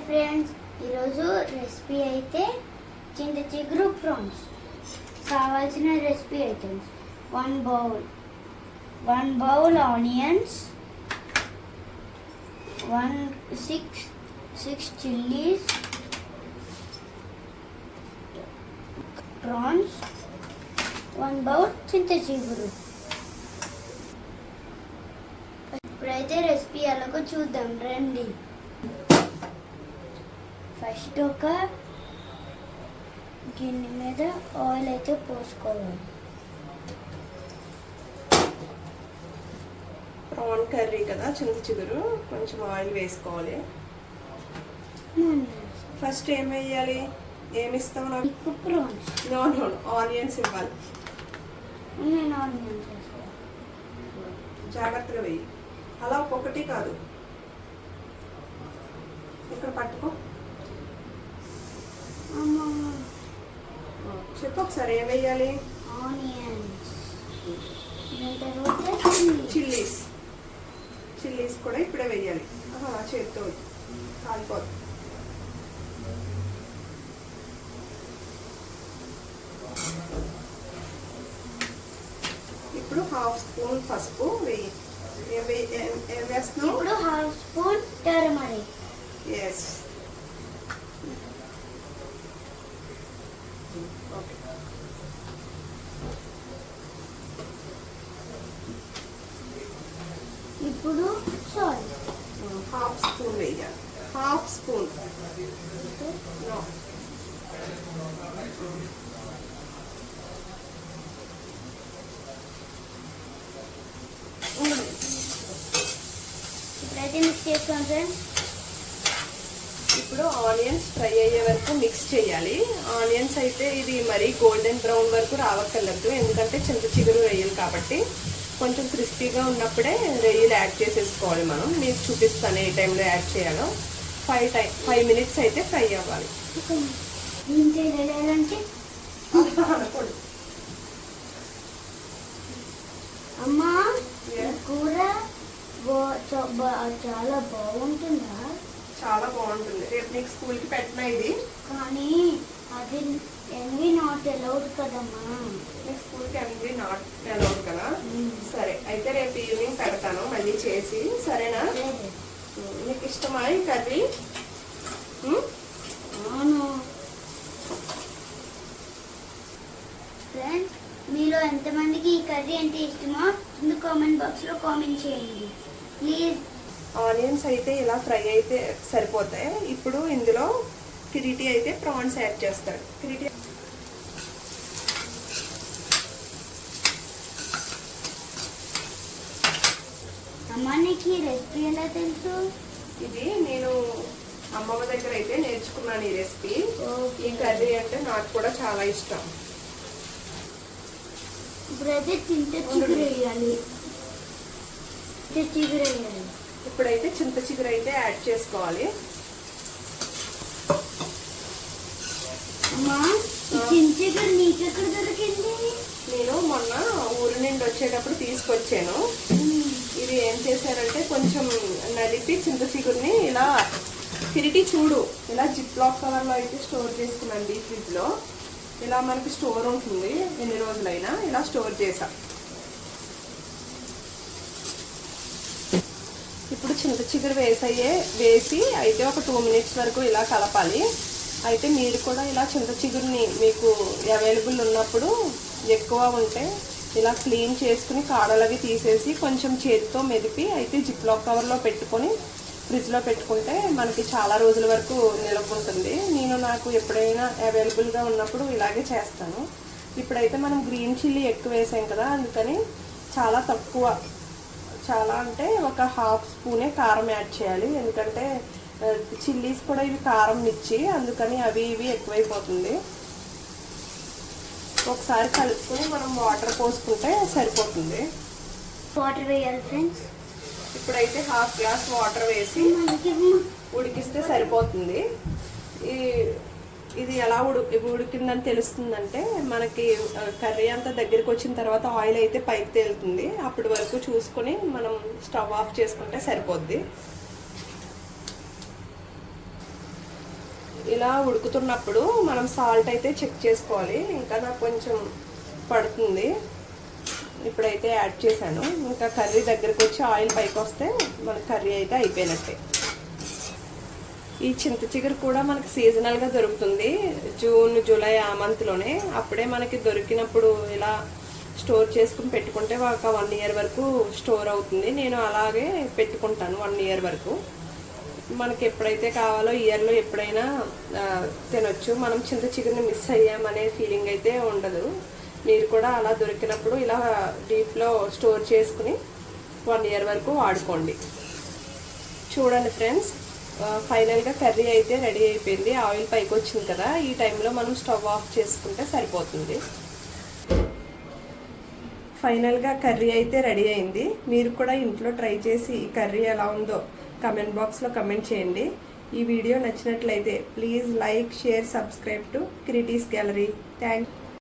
Friends, ఈరోజు recipe అయితే చింత చిగురు ప్రాన్స్. కావాల్సిన recipe items: 1 bowl onions, 6 chillies, prawns, 1 bowl చింత చిగురు. ఇప్పుడైతే రెసిపీ ఎలాగో చూద్దాం రండి. ఫస్ట్ ఒక గిన్నె మీద ఆయిల్ అయితే పోసుకోవాలి. ప్రాన్ కర్రీ కదా, చింత చిగురు, కొంచెం ఆయిల్ వేసుకోవాలి. ఫస్ట్ ఏం వేయాలి? ఏమి ఇస్తావు నాకు? ప్రాన్స్. నో ఆనియన్స్ ఇవ్వాలి. నేను ఆనియన్స్ వేస్తాను. జాగ్రత్తగా వేయి, అలా ఒక్కొక్కటి కాదు. ఇక్కడ పట్టుకో. చెప్పు ఒకసారి ఏం వేయాలి? ఆనియన్స్, చిల్లీస్ కూడా ఇప్పుడే వేయాలి. చేతితో కాలిపోదు. ఇప్పుడు 1/2 స్పూన్ పసుపు వేయి. ఏం వేస్తున్నావు? ఇప్పుడు 1/2 స్పూన్ టర్మరిక్. ఎస్. ఓకే. ఇప్పుడు సాల్ట్ 1/2 స్పూన్ వేయాలి. 1/2 స్పూన్. నో. ఇప్పుడైతే మిక్స్ చేసుకోండి ఫ్రెండ్స్. ఇప్పుడు ఆనియన్స్ ఫ్రై అయ్యే వరకు మిక్స్ చేయాలి. ఆనియన్స్ అయితే ఇది మరీ గోల్డెన్ బ్రౌన్ వరకు రావక్కర్లేదు, ఎందుకంటే చింత చిగురు రొయ్యలు కాబట్టి కొంచెం క్రిస్పీగా ఉన్నప్పుడే రొయ్యలు యాడ్ చేసేసుకోవాలి. మనం మీకు చూపిస్తాను ఏ టైంలో యాడ్ చేయాలో. 5 మినిట్స్ అయితే ఫ్రై అవ్వాలి. అమ్మా, కూర చాలా బాగుంటుందా? చాలా బాగుంటుంది. రేపు నీకు స్కూల్కి పెట్టినా ఇది. కానీ అది ఎన్వి నాట్ అలౌడ్ కదమ్మా. నీ స్కూల్కి ఎన్వి నాట్ అలౌడ్ కదా. సరే అయితే రేపు ఈవినింగ్ పెడతాను మళ్ళీ చేసి, సరేనా? నీకు ఇష్టమా ఈ కర్రీ? అవును ఫ్రెండ్స్, మీలో ఎంతమందికి ఈ కర్రీ అంటే ఇష్టమో కింద కామెంట్ బాక్స్లో కామెంట్ చేయండి ప్లీజ్. ఆనియన్స్ అయితే ఇలా ఫ్రై అయితే సరిపోతాయి. ఇప్పుడు ఇందులో కిరీటి అయితే ప్రాన్స్ యాడ్ చేస్తాడు. కిరీటి అమ్మా, నీకు ఈ రెసిపీ ఎలా తెలుసు? ఇది నేను అమ్మమ్మ దగ్గర అయితే నేర్చుకున్నాను ఈ రెసిపీ. ఈ కర్రీ అంటే నాకు కూడా చాలా ఇష్టం. ఇప్పుడైతే చింత చిగురు వేయాలి. ఇప్పుడైతే చింత చిగురు అయితే యాడ్ చేసుకోవాలి. అమ్మా, చింత చిగురు నీకెక్కడ దొరికింది? నేను మొన్న ఊరి నుండి వచ్చేటప్పుడు తీసుకొచ్చాను. ఇది ఏం చేశానంటే కొంచెం నలిపి చింత చిగురిని ఇలా తిరిగి చూడు, ఇలా జిప్ లాక్ కవర్లో అయితే స్టోర్ చేసుకున్నాను డీప్ ఫ్రిడ్జ్లో. ఇలా మనకి స్టోర్ ఉంటుంది, ఎన్ని రోజులైనా ఇలా స్టోర్ చేసా. ఇప్పుడు చింత చిగురు వేసి అయితే ఒక 2 మినిట్స్ వరకు ఇలా కలపాలి. అయితే మీరు కూడా ఇలా చింత చిగురుని మీకు అవైలబుల్ ఉన్నప్పుడు ఎక్కువ ఉంటే ఇలా క్లీన్ చేసుకుని కాడలవి తీసేసి కొంచెం చేతితో మెదిపి అయితే జిప్ లాక్ కవర్లో పెట్టుకొని ఫ్రిడ్జ్లో పెట్టుకుంటే మనకి చాలా రోజుల వరకు నిల్వ ఉంటుంది. నాకు ఎప్పుడైనా అవైలబుల్గా ఉన్నప్పుడు ఇలాగే చేస్తాను. ఇప్పుడైతే మనం గ్రీన్ చిల్లీ ఎక్కువ వేసాం కదా, అందుకని చాలా తక్కువ, చాలా అంటే ఒక 1/2 స్పూనే కారం యాడ్ చేయాలి. ఎందుకంటే చిల్లీస్ కూడా ఇవి కారం మిర్చి, అందుకని అవి ఇవి ఎక్కువైపోతుంది. ఒకసారి కలుపుకొని మనం వాటర్ పోసుకుంటే సరిపోతుంది. వాటర్ వేయాలి ఫ్రెండ్స్. ఇప్పుడైతే 1/2 గ్లాస్ వాటర్ వేసి ఉడికిస్తే సరిపోతుంది. ఇది ఎలా ఉడికిందని తెలుస్తుందంటే మనకి కర్రీ అంతా దగ్గరికి వచ్చిన తర్వాత ఆయిల్ అయితే పైకి తేలుతుంది. అప్పటి వరకు చూసుకొని మనం స్టవ్ ఆఫ్ చేసుకుంటే సరిపోద్ది. ఇలా ఉడుకుతున్నప్పుడు మనం సాల్ట్ అయితే చెక్ చేసుకోవాలి. ఇంకా నాకు కొంచెం పడుతుంది. ఇప్పుడైతే యాడ్ చేశాను. ఇంకా కర్రీ దగ్గరకు వచ్చి ఆయిల్ పైకి వస్తే మన కర్రీ అయితే అయిపోయినట్టే. ఈ చింత చిగురు కూడా మనకి సీజనల్గా దొరుకుతుంది. జూన్ జూలై ఆ మంత్లోనే. అప్పుడే మనకి దొరికినప్పుడు ఇలా స్టోర్ చేసుకుని పెట్టుకుంటే ఒక 1 year వరకు స్టోర్ అవుతుంది. నేను అలాగే పెట్టుకుంటాను 1 year వరకు. మనకి ఎప్పుడైతే కావాలో ఇయర్లో ఎప్పుడైనా తినొచ్చు. మనం చింత చిగురుని మిస్ అయ్యామనే ఫీలింగ్ అయితే ఉండదు. మీరు కూడా అలా దొరికినప్పుడు ఇలా డీప్లో స్టోర్ చేసుకుని 1 year వరకు వాడుకోండి. చూడండి ఫ్రెండ్స్, ఫైనల్గా కర్రీ అయితే రెడీ అయిపోయింది. ఆయిల్ పైకి వచ్చింది కదా, ఈ టైంలో మనం స్టవ్ ఆఫ్ చేసుకుంటే సరిపోతుంది. ఫైనల్గా కర్రీ అయితే రెడీ అయింది. మీరు కూడా ఇంట్లో ట్రై చేసి ఈ కర్రీ ఎలా ఉందో కమెంట్ బాక్స్లో కమెంట్ చేయండి. ఈ వీడియో నచ్చినట్లయితే please like, share, subscribe to creatives gallery. Thank